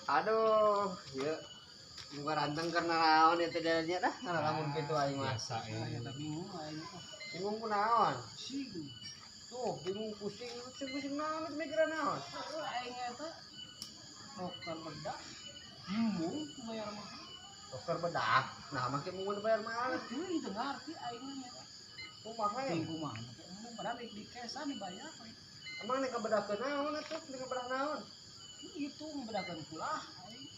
Aduh, ya. Muka ranteng karena naon itu jadinya dah, ngalamun kitu aing mah. Biasa Eta bingung aing. Bingung ku naon? Pusing. Tuh, bingung pusing naon mikiran naon? Aing eta dokter bedah. Bingung bayar mahal. Dokter bedah. Nah, makin mau bayar mahal. Teuing teu ngarti aing eta. Kumaha ya? Teuing kumaha. Padahal di kesan dibayar. Emang nek kebedah ke naon atuh? Nek kebedah naon? Itu ngebedakeun kulah aing.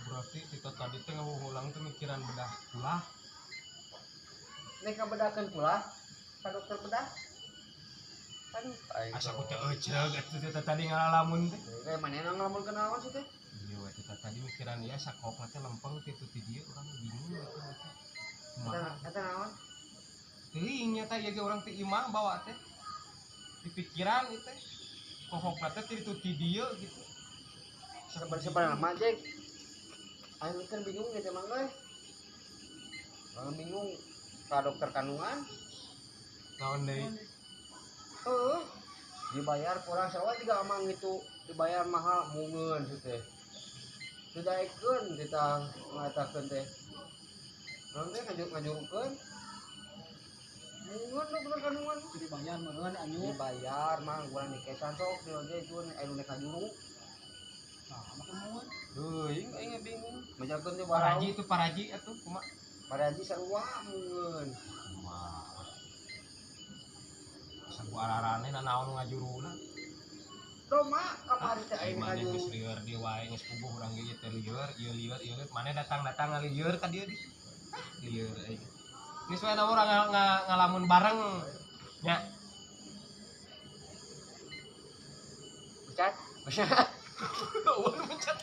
berarti kita tadi teh ngulang tuh mikiran bedah ulah. Nek kebedakeun pula ka dokter bedah. Kan Asa ku teh eceug atuh kita tadi ngalamun teh. kayak manehna ngalamun ke naon sih teh? Iya we kita tadi mikiran ieu sakokna teh lempeng kitu ti dieu urang bingung gitu teh. Eta naon? Teuing nya teh ieu urang teh imah bawa teh. Di pikiran ieu teh. Kokokna teh ti ti dieu gitu. Sebenarnya mah Jek. Aing kan bingung gitu emang euy. Bingung ka dokter kandungan. Naon deui? Dibayar kurang sawa juga amang itu dibayar mahal mungeun sih teh. Didaekeun kita ngatakeun teh. Naon teh ngajurukeun. Mungeun dokter kandungan. Dibayar meureun anyu. Dibayar mah urang di kesan sok di oge cun anu nek ngajuru. Nah, makan muun. Teuing aing bingung. Majakeun teh Paraji itu paraji atuh kumaha? Paraji sarua mungeun. Kumaha? Asa ku ararane naon ngajuruna. Doma kamari teh aing Mane ngajuru. geus lieur di wae geus puguh urang ge teh lieur, ieu lieur, mane datang-datang ngalieur ka dieu di. Lieur aing. Geus wae urang ngalamun bareng nya. Ucat. Eueun mencat.